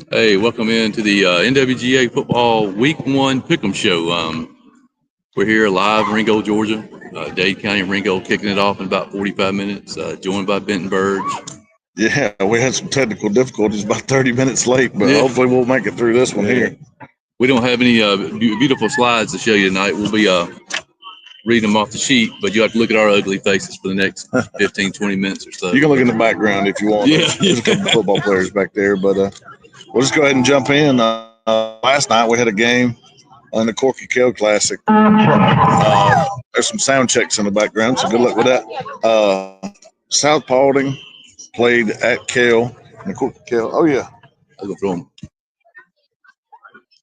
Hey, welcome into the NWGA Football Week 1 Pickem Show. We're here live in Ringgold, Georgia. Dade County, Ringgold kicking it off in about 45 minutes, joined by Benton Burge. Yeah, we had some technical difficulties, about 30 minutes late, but hopefully we'll make it through this one here. We don't have any beautiful slides to show you tonight. We'll be reading them off the sheet, but you have to look at our ugly faces for the next 15, 20 minutes or so. You can look in the background if you want. There's a couple football players back there, but we'll just go ahead and jump in. Last night we had a game on the Corky Kell Classic. There's some sound checks in the background, so good luck with that. South Paulding played at Kell. And Corky Kell. Oh, yeah. I'll go throw them.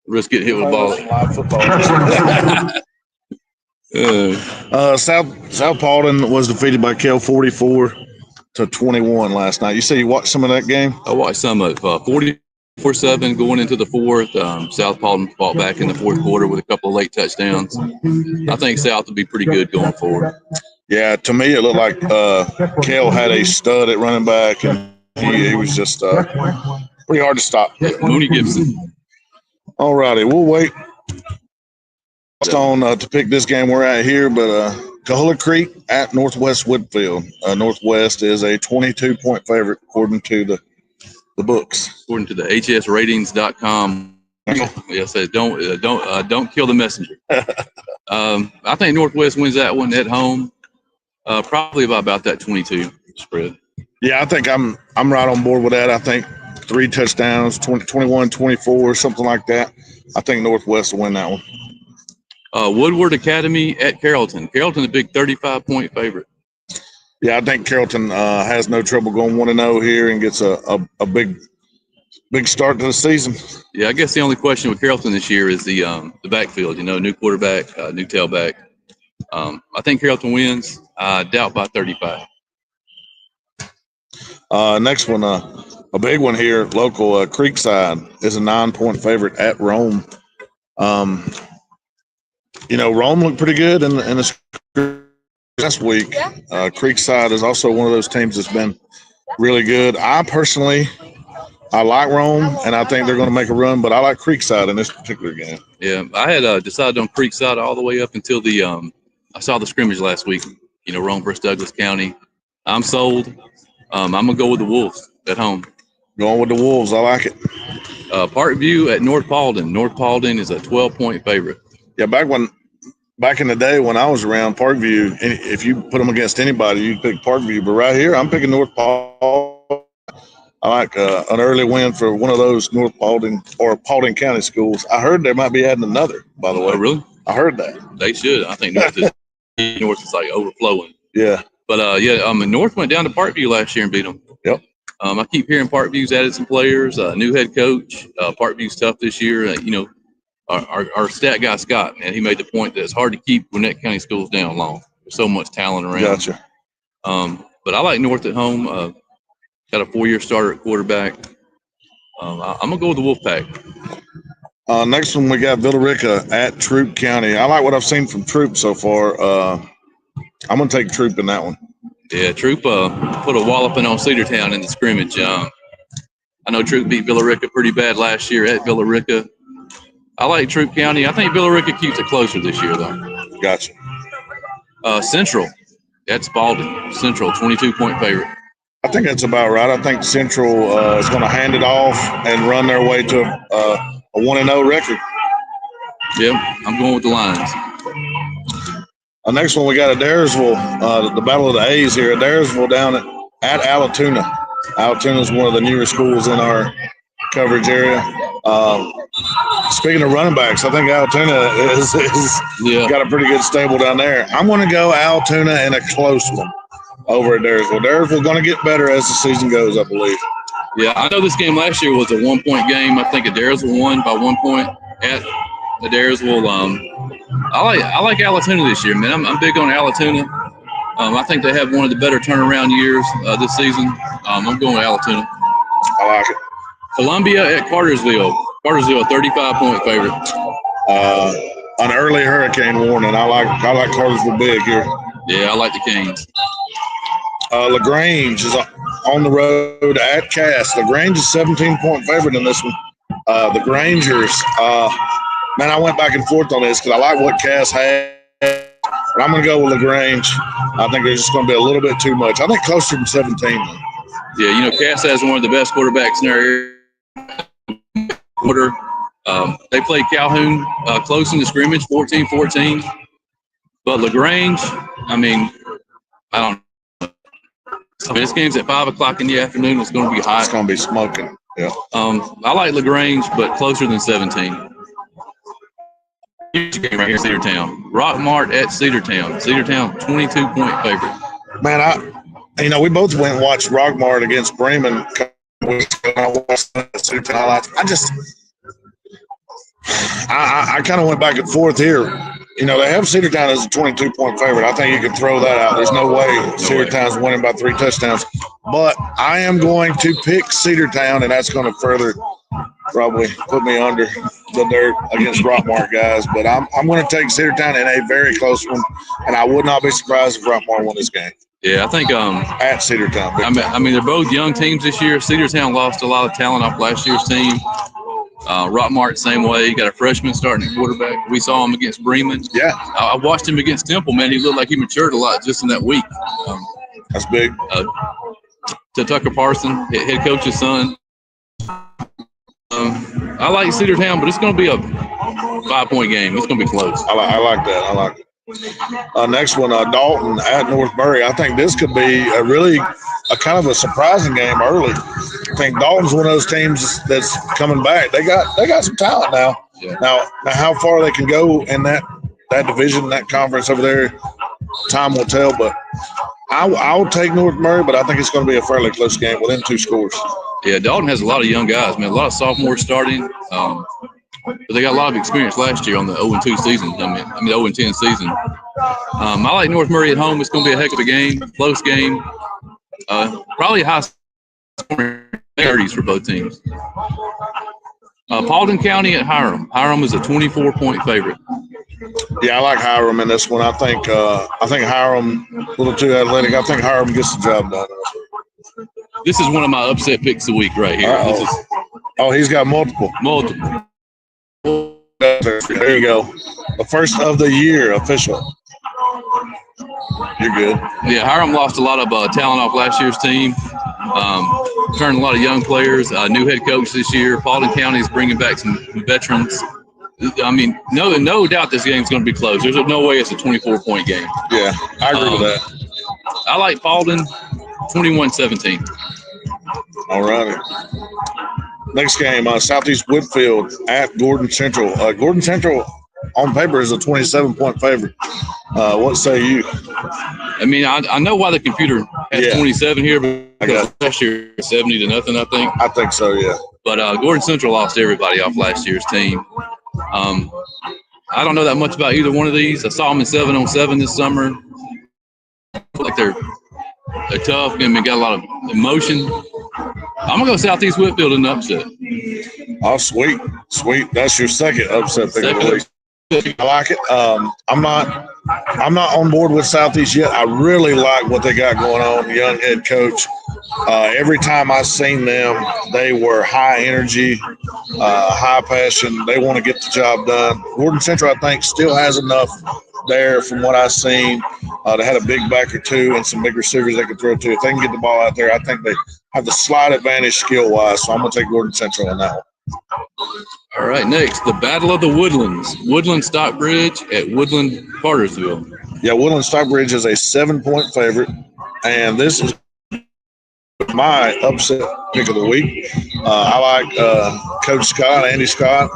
Risk getting hit with a ball. Live football. South Paulding was defeated by Kell 44-21 last night. You say you watched some of that game? I watched some of it. 44-7 going into the fourth. South Paulding fought back in the fourth quarter with a couple of late touchdowns. I think South will be pretty good going forward. Yeah, to me it looked like Kell had a stud at running back, and he was just pretty hard to stop. Yeah, Mooney Gibson. All righty, we'll wait on to pick this game we're at here, but Cahulla Creek at Northwest Woodfield. Northwest is a 22-point favorite according to the books. According to the hsratings.com. Yes, don't kill the messenger. I think Northwest wins that one at home. Probably about that 22 spread. Yeah, I think I'm right on board with that. I think 3 touchdowns, 21-24, something like that. I think Northwest will win that one. Woodward Academy at Carrollton. Carrollton, a big 35-point favorite. Yeah, I think Carrollton has no trouble going 1-0 here and gets a big start to the season. Yeah, I guess the only question with Carrollton this year is the backfield. You know, new quarterback, new tailback. I think Carrollton wins. I doubt by 35. Next one, a big one here, local Creekside is a 9-point favorite at Rome. Rome looked pretty good in the last week. Creekside is also one of those teams that's been really good. I like Rome, and I think they're going to make a run, but I like Creekside in this particular game. Yeah, I had decided on Creekside all the way up until I saw the scrimmage last week. Rome versus Douglas County. I'm sold. I'm going to go with the Wolves at home. Going with the Wolves. I like it. Parkview at North Paulding. North Paulding is a 12-point favorite. Yeah, back in the day when I was around, Parkview, if you put them against anybody, you pick Parkview. But right here, I'm picking North Paulding. I like an early win for one of those North Paulding or Paulding County schools. I heard they might be adding another, by the way. Oh, really? I heard that. They should. I think North is like overflowing. Yeah. But, North went down to Parkview last year and beat them. Yep. I keep hearing Parkview's added some players, new head coach. Parkview's tough this year. Our stat guy, Scott, man, he made the point that it's hard to keep Gwinnett County schools down long. There's so much talent around. Gotcha. But I like North at home. Got a 4-year starter at quarterback. I'm going to go with the Wolfpack. Next one, we got Villarica at Troup County. I like what I've seen from Troup so far. I'm going to take Troup in that one. Yeah, Troup put a walloping on Cedartown in the scrimmage. I know Troup beat Villarica pretty bad last year at Villarica. I like Troup County. I think Villarica keeps it closer this year, though. Gotcha. Central at Spalding. Central, 22-point favorite. I think that's about right. I think Central is going to hand it off and run their way to a 1-0 record. Yep, I'm going with the Lions. Next one, we got Adairsville, the Battle of the A's here. Adairsville down at Allatoona. Allatoona is one of the newer schools in our coverage area. Speaking of running backs, I think Allatoona is got a pretty good stable down there. I'm going to go Allatoona in a close one over Adairsville. Adairsville going to get better as the season goes, I believe. Yeah, I know this game last year was a 1-point game. I think Adairsville won by 1 point at Adairsville. I like Allatoona this year, man. I'm big on Allatoona. I think they have one of the better turnaround years this season. I'm going with Allatoona. I like it. Columbia at Cartersville. Cartersville, 35-point favorite. An early hurricane warning. I like Cartersville big here. Yeah, I like the Canes. LaGrange on the road at Cass. LaGrange is 17-point favorite in this one. The Grangers, man, I went back and forth on this because I like what Cass had. But I'm going to go with LaGrange. I think there's just going to be a little bit too much. I think closer than 17. Yeah, you know, Cass has one of the best quarterbacks in our area. Quarter. They played Calhoun close in the scrimmage, 14-14. But LaGrange, I mean, I don't know. I mean, this game's at 5 o'clock in the afternoon. It's going to be hot. It's going to be smoking. Yeah. I like LaGrange, but closer than 17. Huge game right here, Cedartown. Rockmart at Cedartown. Cedartown, 22-point favorite. Man, we both went and watched Rockmart against Bremen. I watched Cedartown highlights. I kind of went back and forth here. You know, they have Cedartown as a 22-point favorite. I think you can throw that out. There's no way Cedartown's winning by 3 touchdowns. But I am going to pick Cedartown, and that's going to further probably put me under the dirt against Rockmart guys. But I'm going to take Cedartown in a very close one, and I would not be surprised if Rockmart won this game. Yeah, I think at Cedartown. I mean, they're both young teams this year. Cedartown lost a lot of talent off last year's team. Rockmart, same way. You got a freshman starting at quarterback. We saw him against Bremen. Yeah. I watched him against Temple, man. He looked like he matured a lot just in that week. That's big. To Tucker Parson, head coach's son. I like Cedartown, but it's going to be a 5-point game. It's going to be close. I like that. I like it. Next one, Dalton at North Murray. I think this could be a kind of a surprising game early. I think Dalton's one of those teams that's coming back. They got some talent now. Yeah. Now how far they can go in that division, that conference over there, time will tell. But I'll take North Murray, but I think it's going to be a fairly close game within 2 scores. Yeah, Dalton has a lot of young guys, man. A lot of sophomores starting. But they got a lot of experience last year on the 0-2 season. I mean 0-10 season. I like North Murray at home. It's going to be a heck of a game, close game. Probably high scoring 30s for both teams. Paulding County at Hiram. Hiram is a 24-point favorite. Yeah, I like Hiram in this one. I think Hiram a little too athletic. I think Hiram gets the job done. This is one of my upset picks a week right here. He's got multiple. There you go. The first of the year official. You're good. Yeah, Hiram lost a lot of talent off last year's team. Turned a lot of young players. New head coach this year. Paulding County is bringing back some veterans. I mean, no doubt this game's going to be close. There's no way it's a 24-point game. Yeah, I agree with that. I like Paulding 21-17. All righty. Next game, Southeast Whitfield at Gordon Central. Gordon Central on paper is a 27-point favorite. What say you? I mean, I know why the computer has 27 here, because last year 70-0, I think. I think so, yeah. But Gordon Central lost everybody off last year's team. I don't know that much about either one of these. I saw them in 7-on-7 this summer. I feel like they're tough and got a lot of emotion. I'm gonna go Southeast Whitfield in the upset. Oh, sweet. That's your second upset pick of the week. I like it. I'm not on board with Southeast yet. I really like what they got going on. Young head coach. Every time I've seen them, they were high energy, high passion. They want to get the job done. Gordon Central, I think, still has enough there from what I've seen. They had a big back or two and some big receivers they could throw to. If they can get the ball out there, I think they have the slight advantage skill-wise. So I'm going to take Gordon Central on that one. All right, next, the Battle of the Woodlands. Woodland Stockbridge at Woodland Cartersville. Yeah, Woodland Stockbridge is a 7-point favorite, and this is my upset pick of the week. I like Coach Scott, Andy Scott,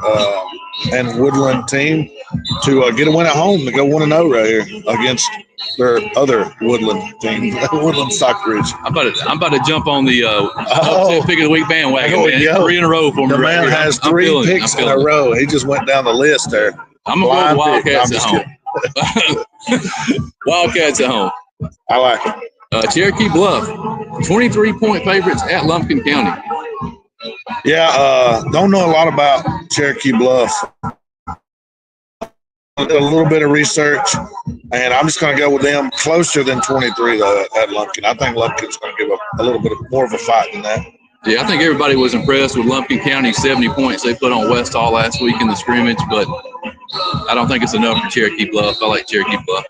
and Woodland team to get a win at home, to go 1-0 right here against their other Woodland team, Woodland Stockbridge. I'm about to jump on the upset pick of the week bandwagon. Man. 3 in a row for me. The man has 3 picks in a row. He just went down the list there. I'm going to go Wildcats at home. Wildcats at home. I like it. Cherokee Bluff, 23-point favorites at Lumpkin County. Yeah, don't know a lot about Cherokee Bluff. did a little bit of research, and I'm just going to go with them closer than 23 though at Lumpkin. I think Lumpkin's going to give a little bit more of a fight than that. Yeah, I think everybody was impressed with Lumpkin County's 70 points they put on West Hall last week in the scrimmage, but I don't think it's enough for Cherokee Bluff. I like Cherokee Bluff.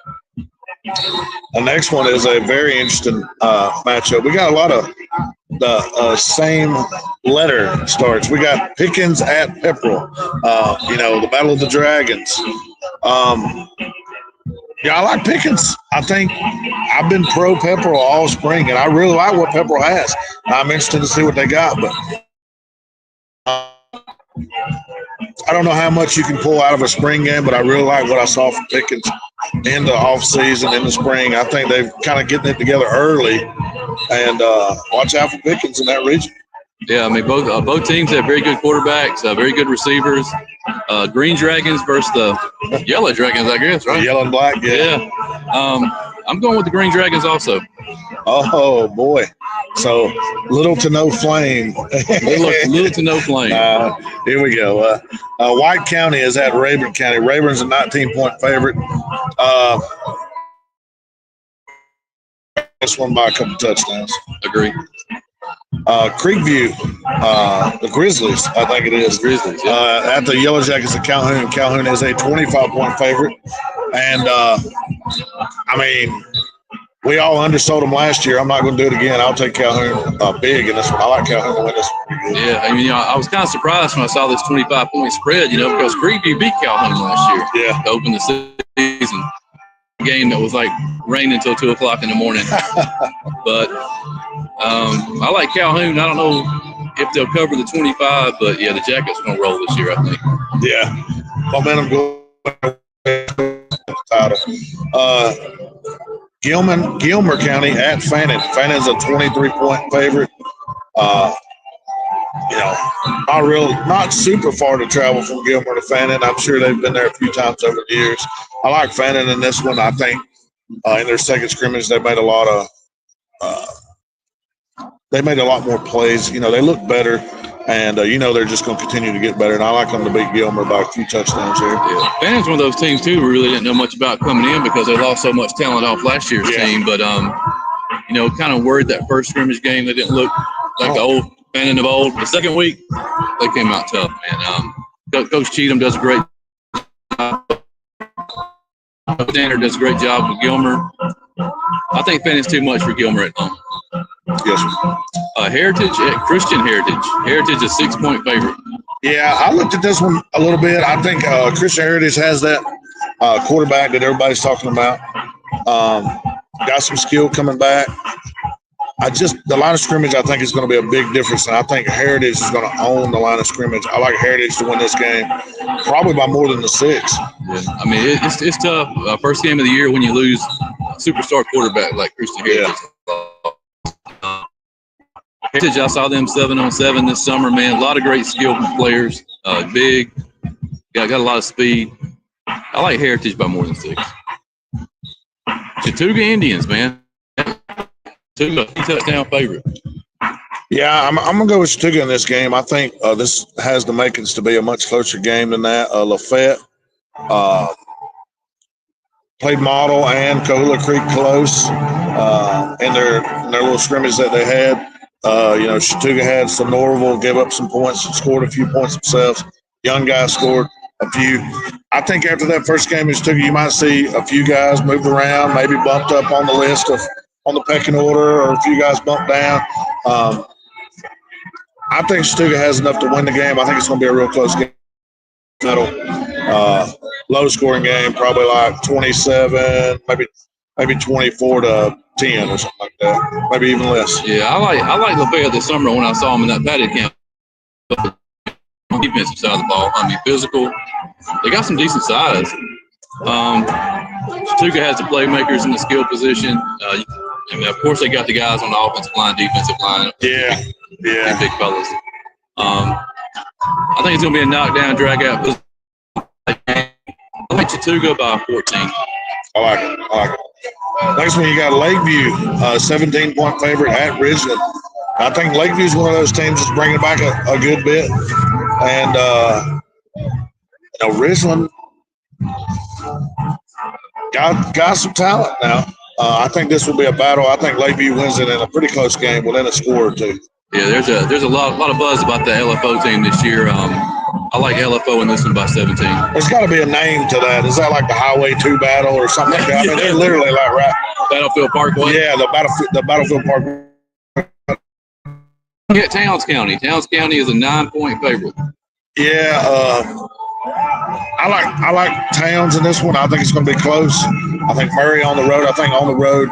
The next one is a very interesting matchup. We got a lot of the same letter starts. We got Pickens at Pepperell. The Battle of the Dragons. Yeah, I like Pickens. I think I've been pro Pepperell all spring, and I really like what Pepperell has. I'm interested to see what they got, but I don't know how much you can pull out of a spring game, but I really like what I saw from Pickens in the offseason, in the spring. I think they've kind of getting it together early, and watch out for Pickens in that region. Yeah, I mean, both teams have very good quarterbacks, very good receivers. Green Dragons versus the Yellow Dragons, I guess, right? Yellow and black, yeah. I'm going with the Green Dragons also. Oh, boy. So, little to no flame. little to no flame. Here we go. White County is at Rayburn County. Rayburn's a 19-point favorite. This one by a couple touchdowns. Agree. Creekview, the Grizzlies, I think it is. Grizzlies, yeah. At the Yellow Jackets of Calhoun. Calhoun is a 25-point favorite. And, we all undersold them last year. I'm not going to do it again. I'll take Calhoun big in this one. I like Calhoun to win this one. Yeah, I was kind of surprised when I saw this 25-point spread, because Creekview beat Calhoun last year. Yeah. To open the season. Game that was like raining until 2 o'clock in the morning. But I like Calhoun. I don't know if they'll cover the 25, but yeah, the Jackets are going to roll this year, I think. Yeah. Momentum going title. Gilmer County at Fannin. Fannon's a 23-point favorite. Not super far to travel from Gilmer to Fannin. I'm sure they've been there a few times over the years. I like Fannin in this one. I think in their second scrimmage they made a lot more plays. They look better, and they're just going to continue to get better. And I like them to beat Gilmer by a few touchdowns here. Yeah. Fannon's one of those teams too. We really didn't know much about coming in because they lost so much talent off last year's team. But kind of worried that first scrimmage game they didn't look like the old Fannin of old. The second week they came out tough, man. Coach Cheatham does a great job. Standard does a great job with Gilmer. I think Fannon's too much for Gilmer at home. Yes, sir. Heritage, Christian Heritage. Heritage is 6-point favorite. Yeah, I looked at this one a little bit. I think Christian Heritage has that quarterback that everybody's talking about. Got some skill coming back. The line of scrimmage, I think, is going to be a big difference, and I think Heritage is going to own the line of scrimmage. I like Heritage to win this game, probably by more than the 6. Yeah. I mean, it's tough. First game of the year when you lose a superstar quarterback like Christian Heritage. Yeah. Heritage, I saw them 7-on-7 this summer, man. A lot of great skilled players, big, got a lot of speed. I like Heritage by more than 6. Chattooga Indians, man. Touchdown favorite. Yeah, I'm going to go with Chattooga in this game. I think this has the makings to be a much closer game than that. Lafayette played Model and Coahuila Creek close in their little scrimmage that they had. Chattooga had some Norville, gave up some points, scored a few points themselves. Young guys scored a few. I think after that first game in Chattooga, you might see a few guys moved around, maybe bumped up on the list on the pecking order, or a few guys bumped down. I think Chattooga has enough to win the game. I think it's going to be a real close game. Low-scoring game, probably like 27, maybe 24-10 or something like that. Maybe even less. Yeah, I like Lafayette this summer when I saw him in that padded camp. Defensive side of the ball. I mean, physical. They got some decent size. Chattooga has the playmakers in the skill position. Of course, they got the guys on the offensive line, defensive line. Yeah. Big fellas. I think it's going to be a knockdown, drag-out. I like Chattooga by 14. I like it. Next one, you got Lakeview, 17-point favorite at Ridgeland. I think Lakeview is one of those teams that's bringing back a good bit. And, Ridgeland, got some talent now. I think this will be a battle. I think Lakeview wins it in a pretty close game within a score or two. Yeah, there's a lot of buzz about the LFO team this year. I like LFO in this one by 17. There's got to be a name to that. Is that like the Highway 2 battle or something like that? I mean, they're literally like Battlefield Parkway. Yeah, the Battlefield Parkway. Yeah, Towns County. Towns County is a 9-point favorite. Yeah, I like Towns in this one. I think it's going to be close. I think Murray on the road. I think on the road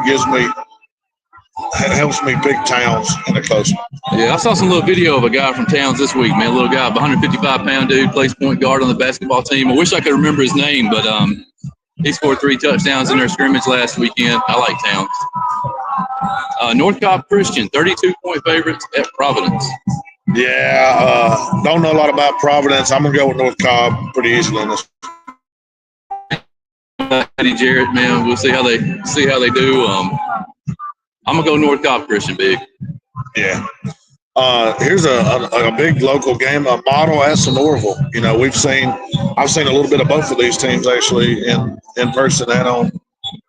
helps me pick Towns in a close one. Yeah, I saw some little video of a guy from Towns this week, man. A little guy, 155-pound dude, plays point guard on the basketball team. I wish I could remember his name, but he scored 3 touchdowns in their scrimmage last weekend. I like Towns. North Cobb Christian, 32-point favorites at Providence. Yeah, don't know a lot about Providence. I'm gonna go with North Cobb pretty easily in this. Eddie Jarrett, man, we'll see how they do. I'm gonna go North Cobb Christian big. Yeah. Here's a big local game, a Model at Sonoraville. You know, I've seen a little bit of both of these teams actually in person and on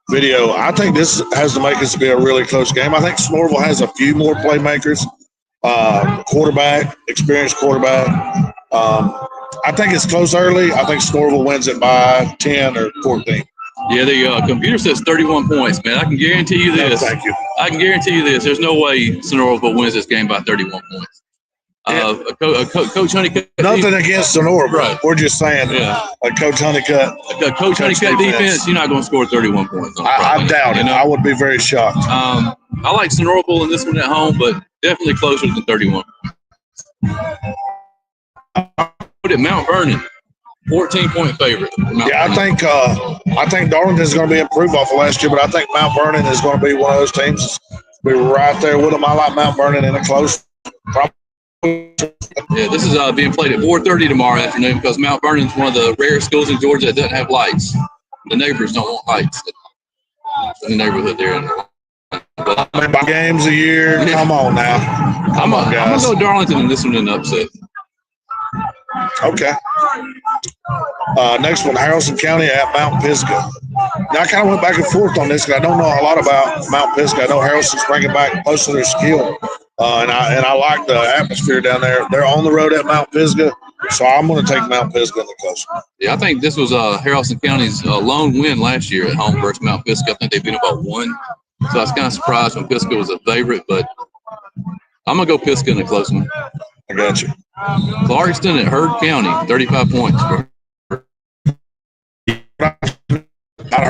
video. I think this has the makings to be a really close game. I think Sonoraville has a few more playmakers, experienced quarterback. I think it's close early. I think Sonoraville wins it by 10 or 14. Yeah, the computer says 31 points, man. I can guarantee you this. Thank you. I can guarantee you this. There's no way Sonoraville wins this game by 31 points. Coach Honeycutt. Nothing against Sonoraville. Right. We're just saying, Coach Honeycutt. Coach Honeycutt defense, you're not going to score 31 points. I doubt it. I would be very shocked. I like Sonoraville in this one at home, but definitely closer than 31. Put it Mount Vernon. 14-point favorite. Yeah, I think Darlington is going to be improved off of last year, but I think Mount Vernon is going to be one of those teams that's be right there with them. I like Mount Vernon in a close. Yeah, this is being played at 4:30 tomorrow afternoon because Mount Vernon is one of the rare schools in Georgia that doesn't have lights. The neighbors don't want lights in the neighborhood there. Games a year. Come on now. I'm going to go Darlington in this one in an upset. Okay. Next one, Haralson County at Mount Pisgah. Now, I kind of went back and forth on this because I don't know a lot about Mount Pisgah. I know Haralson's bringing back most of their skill, and I like the atmosphere down there. They're on the road at Mount Pisgah, so I'm going to take Mount Pisgah in the close. Yeah, I think this was Haralson County's lone win last year at home versus Mount Pisgah. I think they beat about 1. So I was kind of surprised when Pisgah was a favorite, but I'm going to go Pisgah in the close one. I got you. Clarkston at Heard County, 35 points.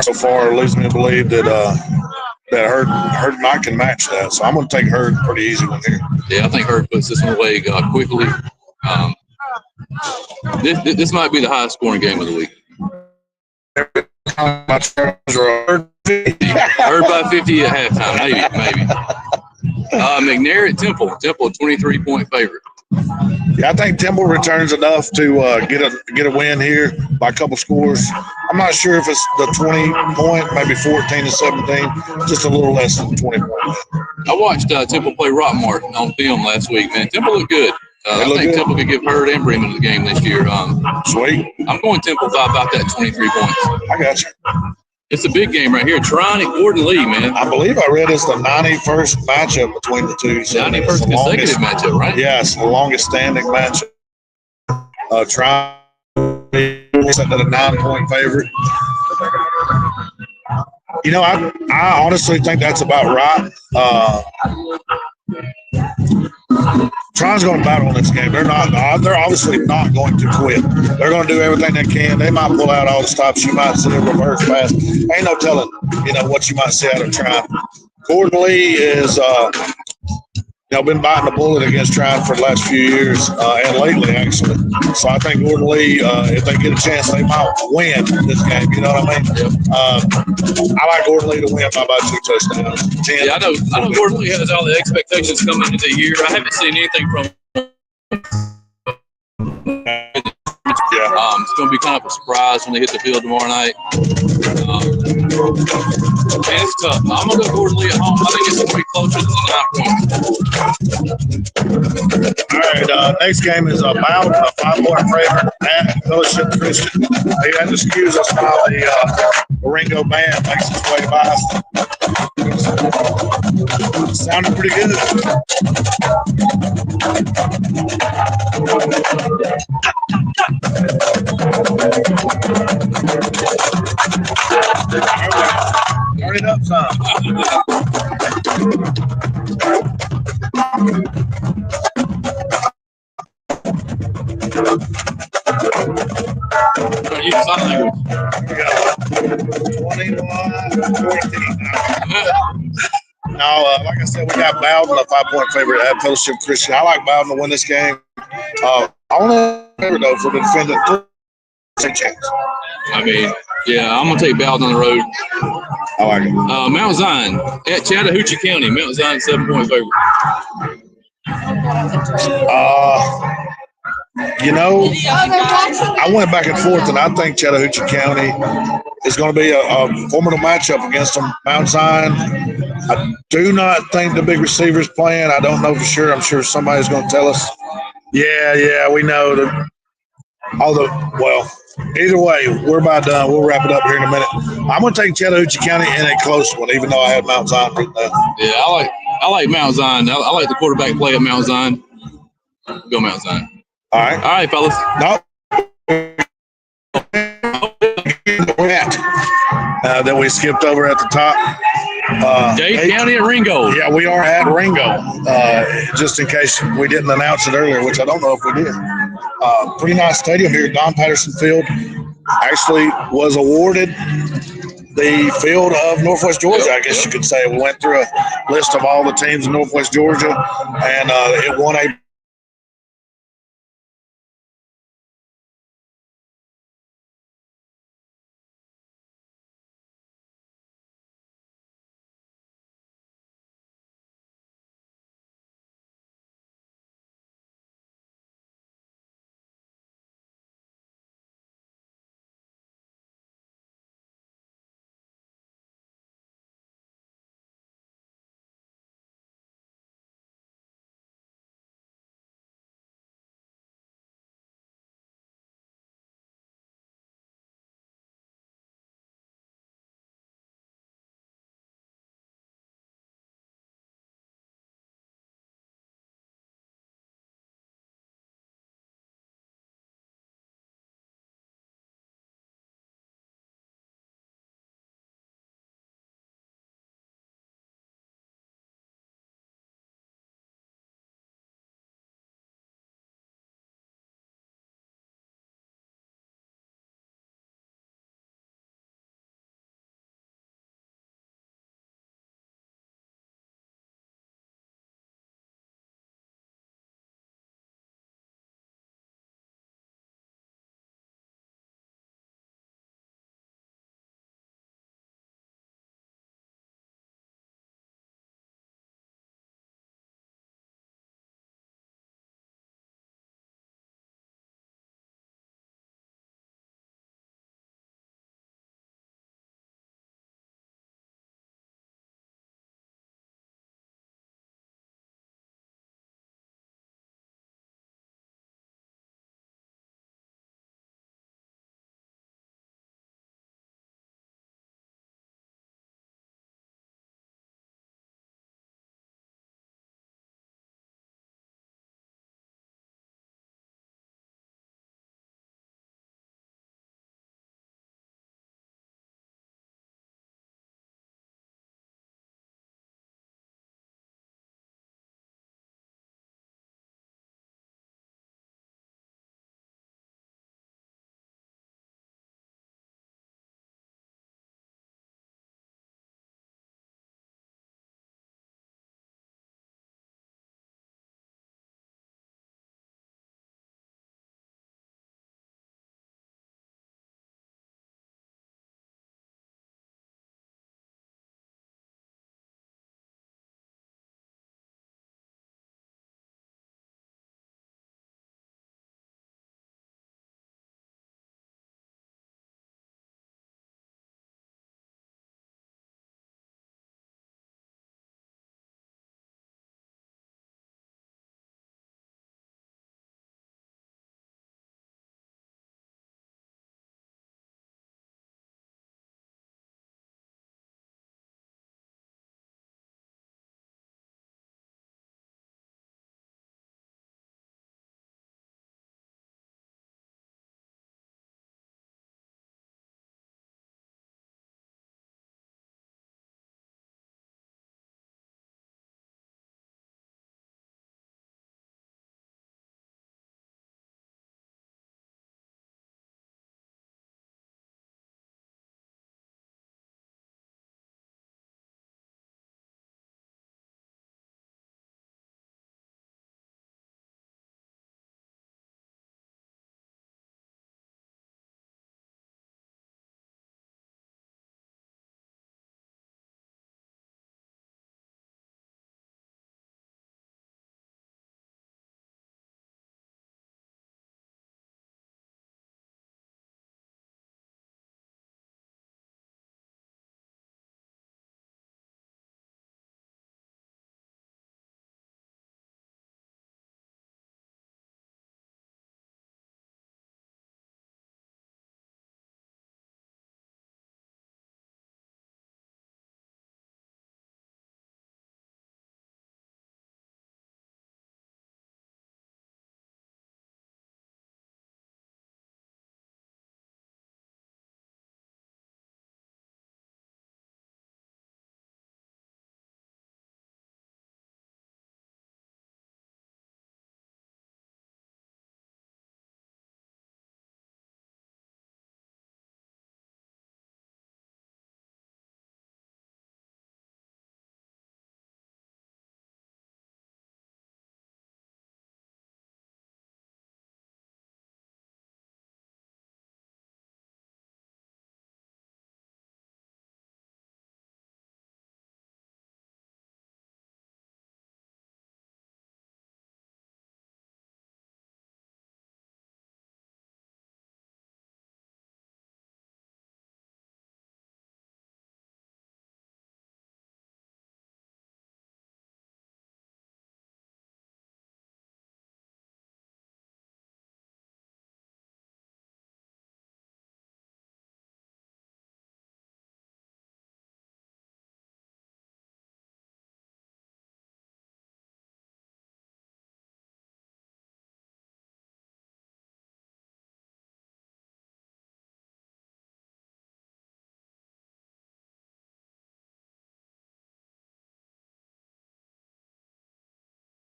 So far leads me to believe that Heard and I can match that. So I'm going to take Heard pretty easy one here. Yeah, I think Heard puts this one away quickly. This might be the highest scoring game of the week. Heard by 50 at halftime, maybe. McNair at Temple, 23-point favorite. Yeah, I think Temple returns enough to get a win here by a couple scores. I'm not sure if it's the 20-point, maybe 14 to 17, just a little less than 20 points. I watched Temple play Rockmart on film last week, man. Temple looked good. I think good. Temple could give Heard and Bremen the game this year. Sweet. I'm going Temple by about that 23 points. I got you. It's a big game right here. Tryon at Gordon Lee, man. I believe I read it's the 91st matchup between the two. So 91st consecutive matchup, right? Yeah, it's the longest standing matchup. Tryon is at a 9-point favorite. You know, I honestly think that's about right. Tryon's going to battle in this game. They're obviously not going to quit. They're going to do everything they can. They might pull out all the stops. You might see a reverse pass. Ain't no telling, what you might see out of Tryon. Gordon Lee is, been biting the bullet against Tryon for the last few years and lately, actually. So I think Gordon Lee, if they get a chance, they might win this game. You know what I mean? Yep. I like Gordon Lee to win by about 2 touchdowns. 10. Yeah, I know Gordon Lee has all the expectations coming into the year. I haven't seen anything from him. It's going to be kind of a surprise when they hit the field tomorrow night. Man, it's tough. I'm going to go Gordon Lee at home. I think it's going to be closer than the 9 points. All right, next game is Bowden, a 5-point favorite at Fellowship Christian. They had to excuse us while the Ringgold band makes its way by. Sounded pretty good. Turn it up some. You sign language. 21-14. No, like I said, we got Bowden, a 5-point favorite at Fellowship Christian. I like Bowden to win this game. Only favorite, though, for the defendant. Chance. I mean, yeah, I'm going to take Bowden on the road. I like it. Mount Zion at Chattahoochee County. Mount Zion 7-point favorite. You know, I went back and forth, and I think Chattahoochee County is going to be a formidable matchup against them. Mount Zion, I do not think the big receiver's playing. I don't know for sure. I'm sure somebody's going to tell us. Yeah, we know that. Well, either way, we're about done. We'll wrap it up here in a minute. I'm going to take Chattahoochee County in a close one, even though I had Mount Zion written down. Yeah, I like Mount Zion. I like the quarterback play at Mount Zion. Go Mount Zion. All right, fellas. No. That we skipped over at the top. Dade County at Ringgold. Yeah, we are at Ringgold. Just in case we didn't announce it earlier, which I don't know if we did. Pretty nice stadium here, Don Patterson Field. Actually was awarded the field of Northwest Georgia, I guess you could say. We went through a list of all the teams in Northwest Georgia, and it won a